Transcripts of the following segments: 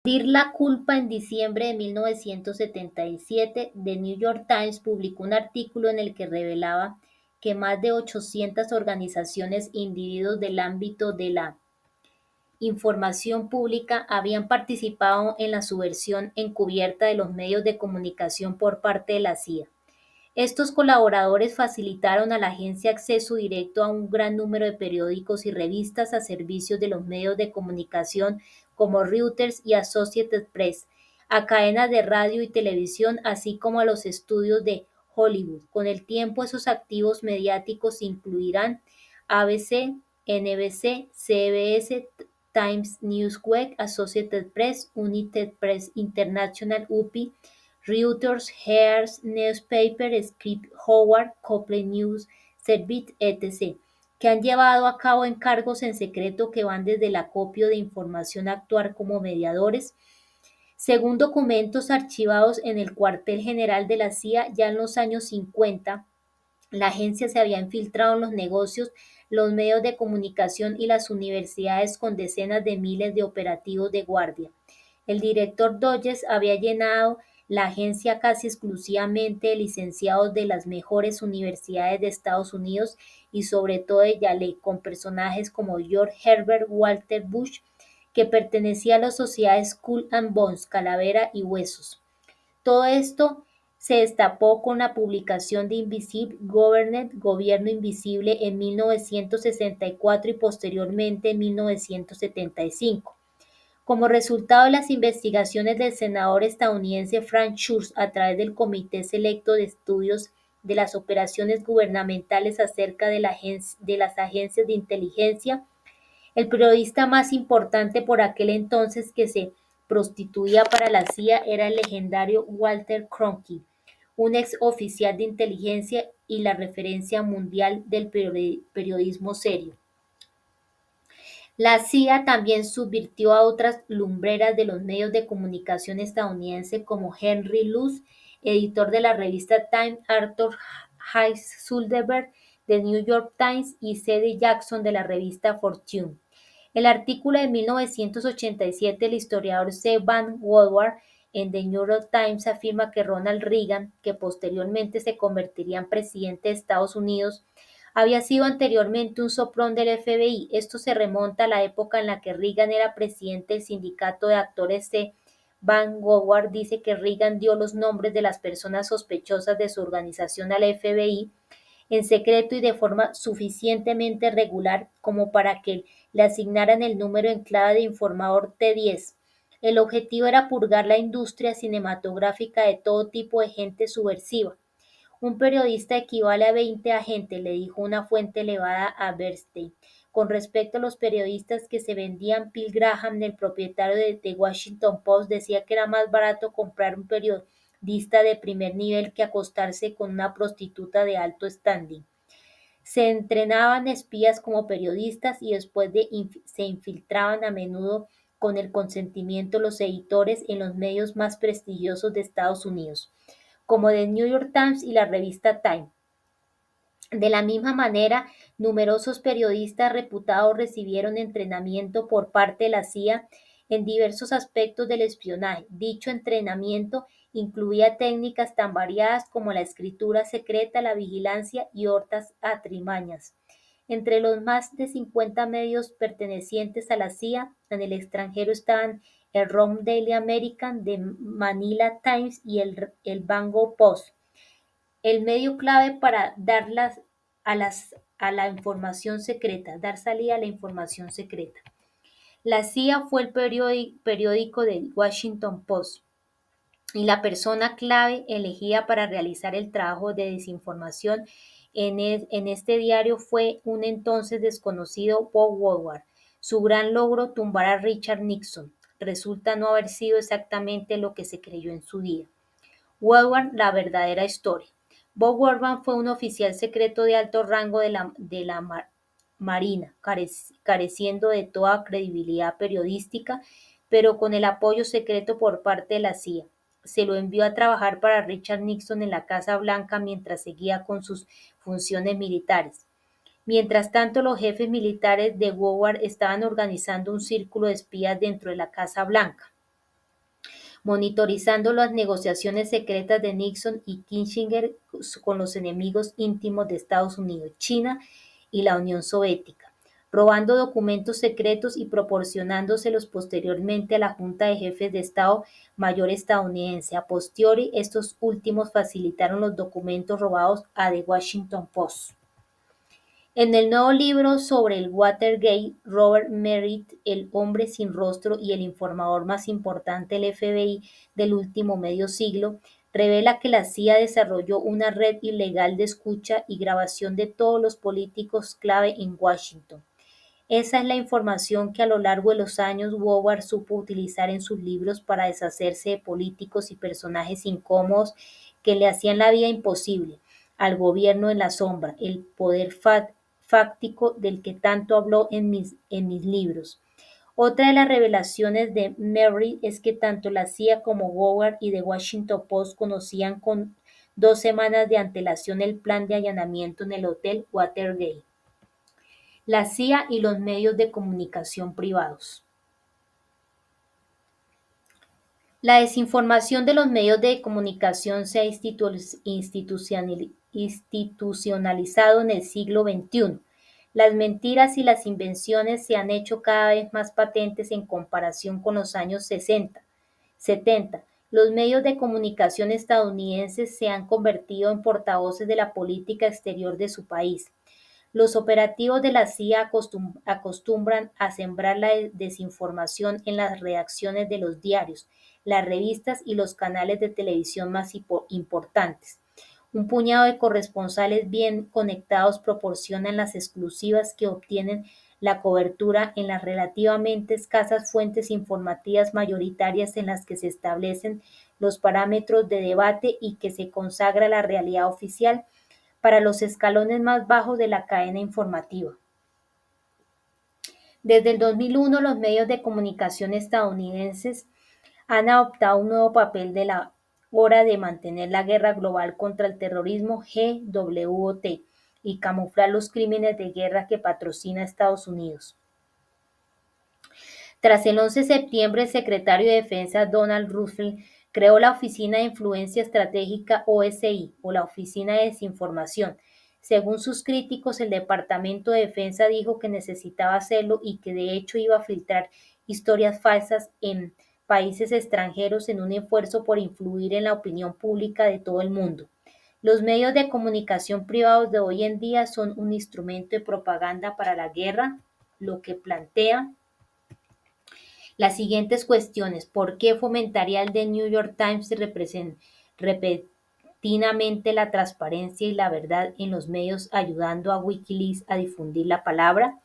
Dir la culpa en diciembre de 1977, The New York Times publicó un artículo en el que revelaba que más de 800 organizaciones e individuos del ámbito de la información pública habían participado en la subversión encubierta de los medios de comunicación por parte de la CIA. Estos colaboradores facilitaron a la agencia acceso directo a un gran número de periódicos y revistas a servicios de los medios de comunicación como Reuters y Associated Press, a cadenas de radio y televisión, así como a los estudios de Hollywood. Con el tiempo, esos activos mediáticos incluirán ABC, NBC, CBS, Times Newsweek, Associated Press, United Press International, UPI, Reuters, Hearst Newspaper, Scripps Howard, Copley News Service, etc., que han llevado a cabo encargos en secreto que van desde el acopio de información a actuar como mediadores. Según documentos archivados en el cuartel general de la CIA ya en los años 50, la agencia se había infiltrado en los negocios, los medios de comunicación y las universidades con decenas de miles de operativos de guardia. El director Dodges había llenado la agencia casi exclusivamente de licenciados de las mejores universidades de Estados Unidos y sobre todo de Yale, con personajes como George Herbert Walter Bush, que pertenecía a la sociedad Skull and Bones, Calavera y Huesos. Todo esto se destapó con la publicación de Invisible Government, Gobierno Invisible, en 1964 y posteriormente en 1975. Como resultado de las investigaciones del senador estadounidense Frank Schultz a través del Comité Selecto de Estudios de las Operaciones Gubernamentales acerca de las agencias de inteligencia, el periodista más importante por aquel entonces que se prostituía para la CIA era el legendario Walter Cronkite, un ex oficial de inteligencia y la referencia mundial del periodismo serio. La CIA también subvirtió a otras lumbreras de los medios de comunicación estadounidenses como Henry Luce, editor de la revista Time, Arthur Hayes Sulzberger de New York Times y C.D. Jackson de la revista Fortune. El artículo de 1987 del historiador C. Van Woodward en The New York Times afirma que Ronald Reagan, que posteriormente se convertiría en presidente de Estados Unidos, había sido anteriormente un soplón del FBI. Esto se remonta a la época en la que Reagan era presidente del sindicato de actores C. Van Woodward dice que Reagan dio los nombres de las personas sospechosas de su organización al FBI en secreto y de forma suficientemente regular como para que le asignaran el número en clave de informador T10. El objetivo era purgar la industria cinematográfica de todo tipo de gente subversiva. Un periodista equivale a 20 agentes, le dijo una fuente elevada a Bernstein. Con respecto a los periodistas que se vendían, Phil Graham, el propietario de The Washington Post, decía que era más barato comprar un periodista de primer nivel que acostarse con una prostituta de alto standing. Se entrenaban espías como periodistas y después se infiltraban a menudo con el consentimiento de los editores en los medios más prestigiosos de Estados Unidos, como The New York Times y la revista Time. De la misma manera, numerosos periodistas reputados recibieron entrenamiento por parte de la CIA en diversos aspectos del espionaje. Dicho entrenamiento incluía técnicas tan variadas como la escritura secreta, la vigilancia y otras artimañas. Entre los más de 50 medios pertenecientes a la CIA en el extranjero estaban el Rome Daily American, The Manila Times y el Bangkok Post. El medio clave para a la información secreta, dar salida a la información secreta. La CIA fue el periódico del Washington Post y la persona clave elegida para realizar el trabajo de desinformación en este diario fue un entonces desconocido Bob Woodward. Su gran logro, tumbar a Richard Nixon, resulta no haber sido exactamente lo que se creyó en su día. Woodward, la verdadera historia. Bob Woodward fue un oficial secreto de alto rango de la Marina, careciendo de toda credibilidad periodística, pero con el apoyo secreto por parte de la CIA. Se lo envió a trabajar para Richard Nixon en la Casa Blanca mientras seguía con sus funciones militares. Mientras tanto, los jefes militares de Woodward estaban organizando un círculo de espías dentro de la Casa Blanca. monitorizando las negociaciones secretas de Nixon y Kissinger con los enemigos íntimos de Estados Unidos, China y la Unión Soviética, robando documentos secretos y proporcionándoselos posteriormente a la Junta de Jefes de Estado Mayor estadounidense. A posteriori, estos últimos facilitaron los documentos robados a The Washington Post. En el nuevo libro sobre el Watergate, Robert Merritt, el hombre sin rostro y el informador más importante del FBI del último medio siglo, revela que la CIA desarrolló una red ilegal de escucha y grabación de todos los políticos clave en Washington. Esa es la información que a lo largo de los años Howard supo utilizar en sus libros para deshacerse de políticos y personajes incómodos que le hacían la vida imposible al gobierno en la sombra, el poder fáctico del que tanto habló en mis libros. Otra de las revelaciones de Merritt es que tanto la CIA como Howard y The Washington Post conocían con 2 semanas de antelación el plan de allanamiento en el Hotel Watergate. La CIA y los medios de comunicación privados. La desinformación de los medios de comunicación se ha institucionalizado en el siglo XXI. Las mentiras y las invenciones se han hecho cada vez más patentes en comparación con los años 60, 70. Los medios de comunicación estadounidenses se han convertido en portavoces de la política exterior de su país. Los operativos de la CIA acostumbran a sembrar la desinformación en las redacciones de los diarios, las revistas y los canales de televisión más importantes. Un puñado de corresponsales bien conectados proporcionan las exclusivas que obtienen la cobertura en las relativamente escasas fuentes informativas mayoritarias en las que se establecen los parámetros de debate y que se consagra la realidad oficial para los escalones más bajos de la cadena informativa. Desde el 2001, los medios de comunicación estadounidenses han adoptado un nuevo papel de la hora de mantener la guerra global contra el terrorismo GWOT y camuflar los crímenes de guerra que patrocina Estados Unidos. Tras el 11 de septiembre, el secretario de Defensa Donald Rumsfeld creó la Oficina de Influencia Estratégica OSI o la Oficina de Desinformación. Según sus críticos, el Departamento de Defensa dijo que necesitaba hacerlo y que de hecho iba a filtrar historias falsas en países extranjeros en un esfuerzo por influir en la opinión pública de todo el mundo. Los medios de comunicación privados de hoy en día son un instrumento de propaganda para la guerra, lo que plantea las siguientes cuestiones: ¿por qué fomentaría el The New York Times repentinamente la transparencia y la verdad en los medios, ayudando a Wikileaks a difundir la palabra?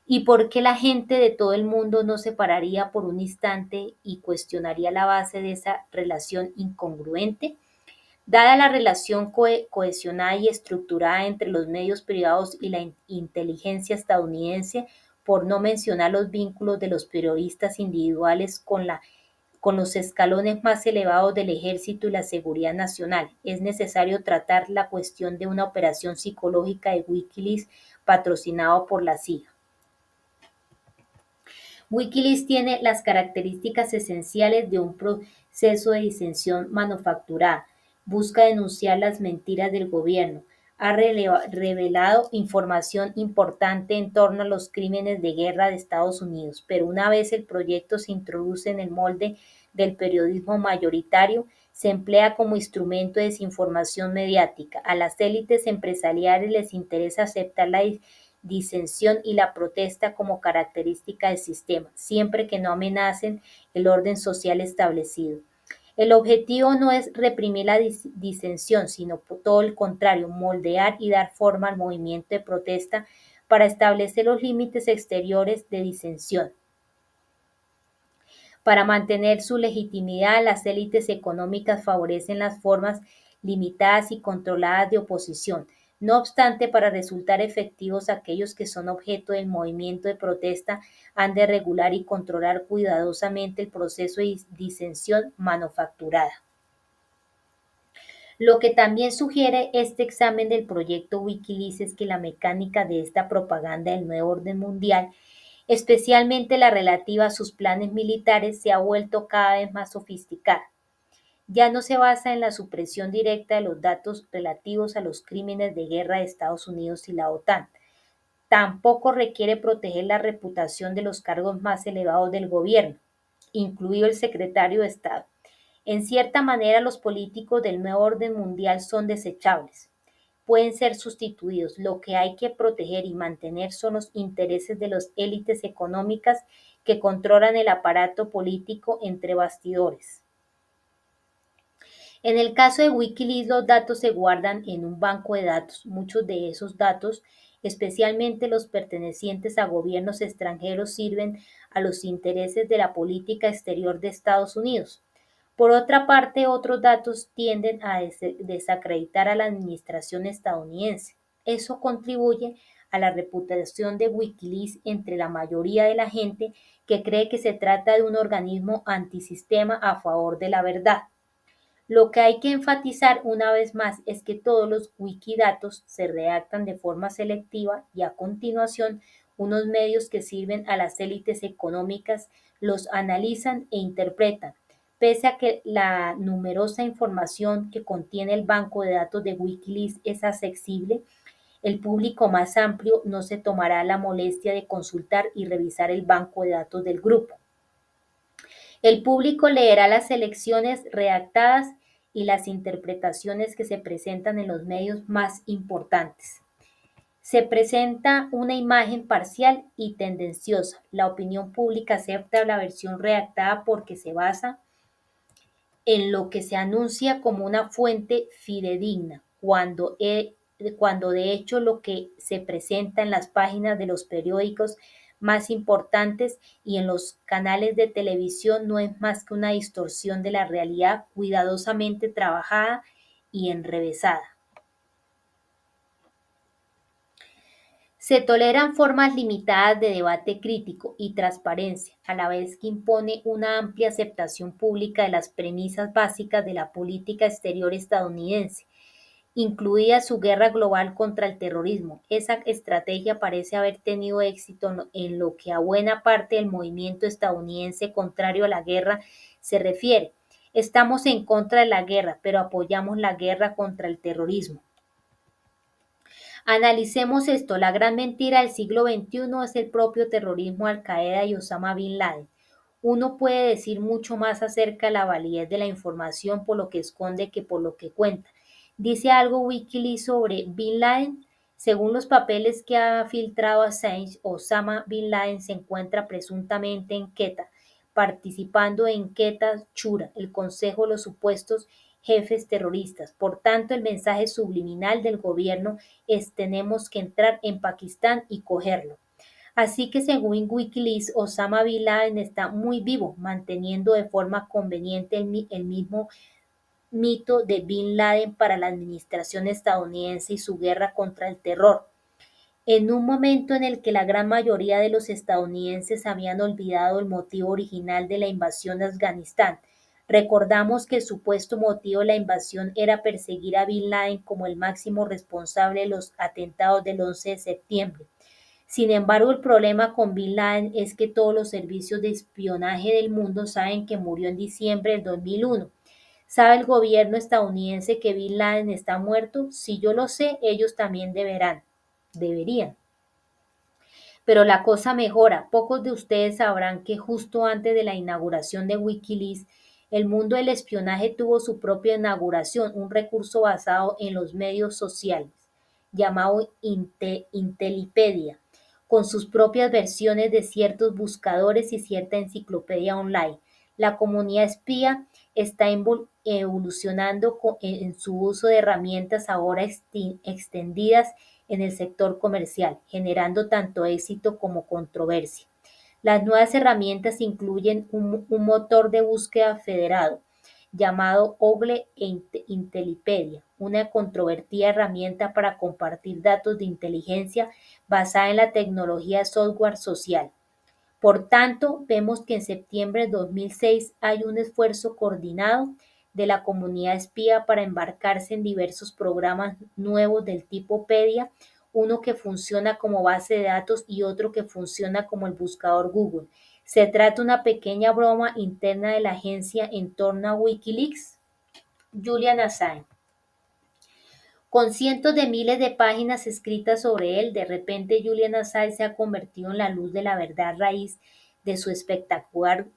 ¿Y por qué la gente de todo el mundo no se pararía por un instante y cuestionaría la base de esa relación incongruente? Dada la relación cohesionada y estructurada entre los medios privados y la inteligencia estadounidense, por no mencionar los vínculos de los periodistas individuales con los escalones más elevados del ejército y la seguridad nacional, es necesario tratar la cuestión de una operación psicológica de Wikileaks patrocinado por la CIA. Wikileaks tiene las características esenciales de un proceso de disensión manufacturada. Busca denunciar las mentiras del gobierno. Ha revelado información importante en torno a los crímenes de guerra de Estados Unidos, pero una vez el proyecto se introduce en el molde del periodismo mayoritario, se emplea como instrumento de desinformación mediática. A las élites empresariales les interesa aceptar la disensión y la protesta como característica del sistema, siempre que no amenacen el orden social establecido. El objetivo no es reprimir la disensión, sino todo el contrario, moldear y dar forma al movimiento de protesta para establecer los límites exteriores de disensión. Para mantener su legitimidad, las élites económicas favorecen las formas limitadas y controladas de oposición. No obstante, para resultar efectivos, aquellos que son objeto del movimiento de protesta han de regular y controlar cuidadosamente el proceso de disensión manufacturada. Lo que también sugiere este examen del proyecto Wikileaks es que la mecánica de esta propaganda del nuevo orden mundial especialmente la relativa a sus planes militares, se ha vuelto cada vez más sofisticada. Ya no se basa en la supresión directa de los datos relativos a los crímenes de guerra de Estados Unidos y la OTAN. Tampoco requiere proteger la reputación de los cargos más elevados del gobierno, incluido el secretario de Estado. En cierta manera, los políticos del nuevo orden mundial son desechables. Pueden ser sustituidos. Lo que hay que proteger y mantener son los intereses de las élites económicas que controlan el aparato político entre bastidores. En el caso de Wikileaks, los datos se guardan en un banco de datos. Muchos de esos datos, especialmente los pertenecientes a gobiernos extranjeros, sirven a los intereses de la política exterior de Estados Unidos. Por otra parte, otros datos tienden a desacreditar a la administración estadounidense. Eso contribuye a la reputación de Wikileaks entre la mayoría de la gente que cree que se trata de un organismo antisistema a favor de la verdad. Lo que hay que enfatizar una vez más es que todos los Wikidatos se redactan de forma selectiva y a continuación unos medios que sirven a las élites económicas los analizan e interpretan. Pese a que la numerosa información que contiene el banco de datos de Wikileaks es accesible, el público más amplio no se tomará la molestia de consultar y revisar el banco de datos del grupo. El público leerá las selecciones redactadas y las interpretaciones que se presentan en los medios más importantes. Se presenta una imagen parcial y tendenciosa. La opinión pública acepta la versión redactada porque se basa en lo que se anuncia como una fuente fidedigna, cuando de hecho lo que se presenta en las páginas de los periódicos más importantes y en los canales de televisión no es más que una distorsión de la realidad cuidadosamente trabajada y enrevesada. Se toleran formas limitadas de debate crítico y transparencia, a la vez que impone una amplia aceptación pública de las premisas básicas de la política exterior estadounidense, incluida su guerra global contra el terrorismo. Esa estrategia parece haber tenido éxito en lo que a buena parte del movimiento estadounidense contrario a la guerra se refiere. Estamos en contra de la guerra, pero apoyamos la guerra contra el terrorismo. Analicemos esto, la gran mentira del siglo XXI es el propio terrorismo Al-Qaeda y Osama Bin Laden. Uno puede decir mucho más acerca de la validez de la información por lo que esconde que por lo que cuenta. ¿Dice algo Wikileaks sobre Bin Laden? Según los papeles que ha filtrado Assange, Osama Bin Laden se encuentra presuntamente en Quetta, participando en Quetta Shura, el Consejo de los Supuestos Jefes Terroristas. Por tanto, el mensaje subliminal del gobierno es tenemos que entrar en Pakistán y cogerlo. Así que según Wikileaks, Osama Bin Laden está muy vivo, manteniendo de forma conveniente el mismo mito de Bin Laden para la administración estadounidense y su guerra contra el terror. En un momento en el que la gran mayoría de los estadounidenses habían olvidado el motivo original de la invasión de Afganistán, recordamos que el supuesto motivo de la invasión era perseguir a Bin Laden como el máximo responsable de los atentados del 11 de septiembre. Sin embargo, el problema con Bin Laden es que todos los servicios de espionaje del mundo saben que murió en diciembre del 2001. ¿Sabe el gobierno estadounidense que Bin Laden está muerto? Si yo lo sé, ellos también deberían. Pero la cosa mejora. Pocos de ustedes sabrán que justo antes de la inauguración de Wikileaks, el mundo del espionaje tuvo su propia inauguración, un recurso basado en los medios sociales, llamado Intelipedia, con sus propias versiones de ciertos buscadores y cierta enciclopedia online. La comunidad espía está evolucionando en su uso de herramientas ahora extendidas en el sector comercial, generando tanto éxito como controversia. Las nuevas herramientas incluyen un motor de búsqueda federado llamado Google Intelipedia, una controvertida herramienta para compartir datos de inteligencia basada en la tecnología de software social. Por tanto, vemos que en septiembre de 2006 hay un esfuerzo coordinado de la comunidad espía para embarcarse en diversos programas nuevos del tipo Pedia, uno que funciona como base de datos y otro que funciona como el buscador Google. ¿Se trata de una pequeña broma interna de la agencia en torno a Wikileaks? Julian Assange. Con cientos de miles de páginas escritas sobre él, de repente Julian Assange se ha convertido en la luz de la verdad a raíz de su espectacular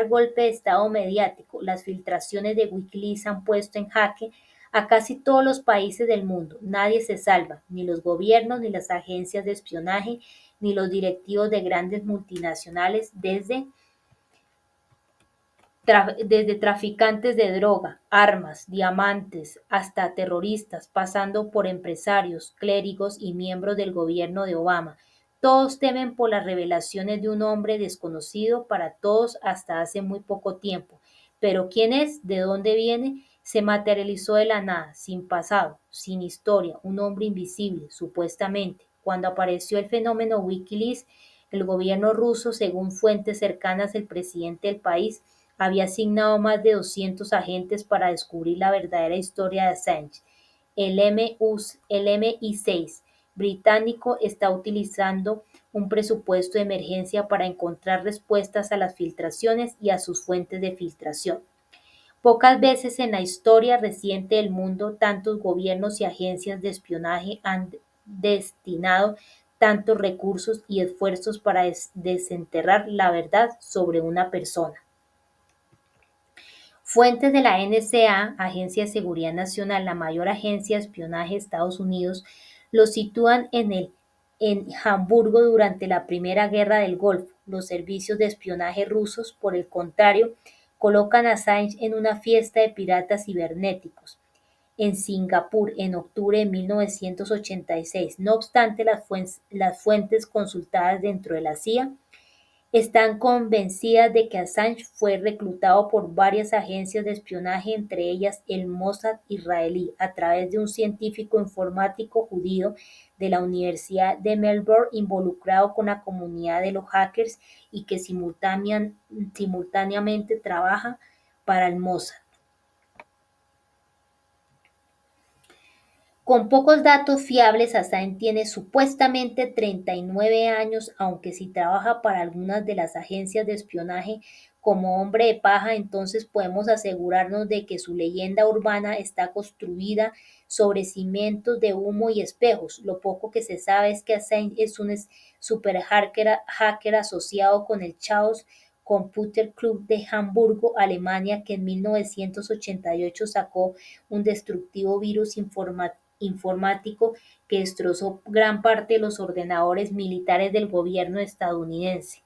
golpe de estado mediático. Las filtraciones de Wikileaks han puesto en jaque a casi todos los países del mundo. Nadie se salva, ni los gobiernos, ni las agencias de espionaje, ni los directivos de grandes multinacionales, desde traficantes de droga, armas, diamantes, hasta terroristas, pasando por empresarios, clérigos y miembros del gobierno de Obama. Todos temen por las revelaciones de un hombre desconocido para todos hasta hace muy poco tiempo. Pero ¿quién es? ¿De dónde viene? Se materializó de la nada, sin pasado, sin historia, un hombre invisible, supuestamente. Cuando apareció el fenómeno Wikileaks, el gobierno ruso, según fuentes cercanas al presidente del país, había asignado más de 200 agentes para descubrir la verdadera historia de Assange. El MI6 británico está utilizando un presupuesto de emergencia para encontrar respuestas a las filtraciones y a sus fuentes de filtración. Pocas veces en la historia reciente del mundo tantos gobiernos y agencias de espionaje han destinado tantos recursos y esfuerzos para desenterrar la verdad sobre una persona. Fuentes de la NSA, Agencia de Seguridad Nacional, la mayor agencia de espionaje de Estados Unidos, lo sitúan en Hamburgo durante la Primera Guerra del Golfo. Los servicios de espionaje rusos, por el contrario, colocan a Assange en una fiesta de piratas cibernéticos en Singapur en octubre de 1986. No obstante, las fuentes consultadas dentro de la CIA están convencidas de que Assange fue reclutado por varias agencias de espionaje, entre ellas el Mossad israelí, a través de un científico informático judío de la Universidad de Melbourne involucrado con la comunidad de los hackers y que simultáneamente trabaja para el Mossad. Con pocos datos fiables, Assange tiene supuestamente 39 años, aunque si trabaja para algunas de las agencias de espionaje como hombre de paja, entonces podemos asegurarnos de que su leyenda urbana está construida sobre cimientos de humo y espejos. Lo poco que se sabe es que Assange es un super hacker asociado con el Chaos Computer Club de Hamburgo, Alemania, que en 1988 sacó un destructivo virus informático que destrozó gran parte de los ordenadores militares del gobierno estadounidense.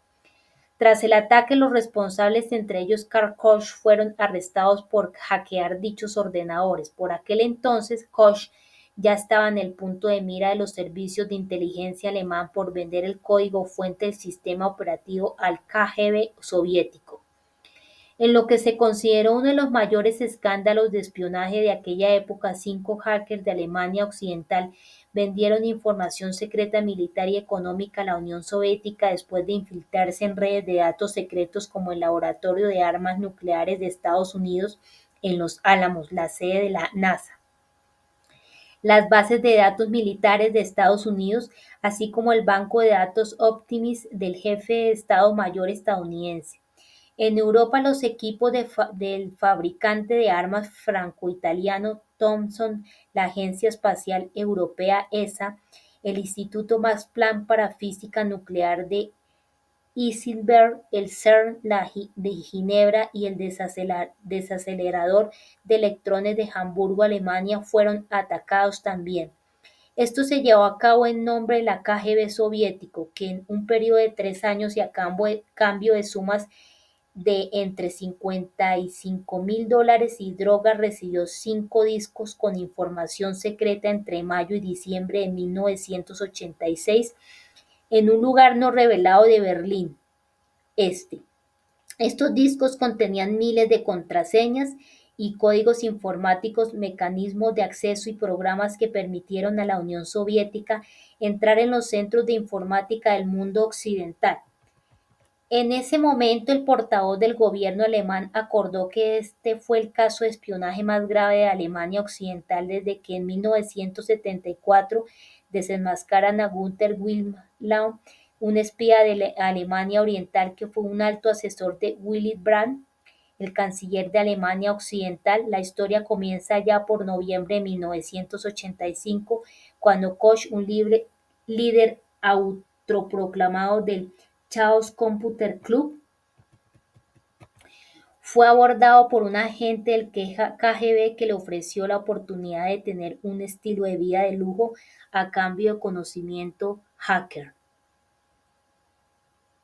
Tras el ataque, los responsables, entre ellos Karl Koch, fueron arrestados por hackear dichos ordenadores. Por aquel entonces, Koch ya estaba en el punto de mira de los servicios de inteligencia alemán por vender el código fuente del sistema operativo al KGB soviético. En lo que se consideró uno de los mayores escándalos de espionaje de aquella época, 5 hackers de Alemania Occidental vendieron información secreta militar y económica a la Unión Soviética después de infiltrarse en redes de datos secretos como el Laboratorio de Armas Nucleares de Estados Unidos en Los Álamos, la sede de la NASA, las bases de datos militares de Estados Unidos, así como el banco de datos Optimus del jefe de Estado Mayor estadounidense. En Europa, los equipos del fabricante de armas franco-italiano Thomson, la Agencia Espacial Europea ESA, el Instituto Max Planck para Física Nuclear de Heidelberg, el CERN de Ginebra y el desacelerador de electrones de Hamburgo, Alemania, fueron atacados también. Esto se llevó a cabo en nombre de la KGB soviético, que en un periodo de 3 años y a cambio de sumas de entre $55,000 y drogas recibió 5 discos con información secreta entre mayo y diciembre de 1986 en un lugar no revelado de Berlín Este. Estos discos contenían miles de contraseñas y códigos informáticos, mecanismos de acceso y programas que permitieron a la Unión Soviética entrar en los centros de informática del mundo occidental. En ese momento, el portavoz del gobierno alemán acordó que este fue el caso de espionaje más grave de Alemania Occidental desde que en 1974 desenmascaran a Günther Wilhelm, un espía de Alemania Oriental que fue un alto asesor de Willy Brandt, el canciller de Alemania Occidental. La historia comienza ya por noviembre de 1985, cuando Koch, un líder autoproclamado del Chaos Computer Club, fue abordado por un agente del KGB que le ofreció la oportunidad de tener un estilo de vida de lujo a cambio de conocimiento hacker.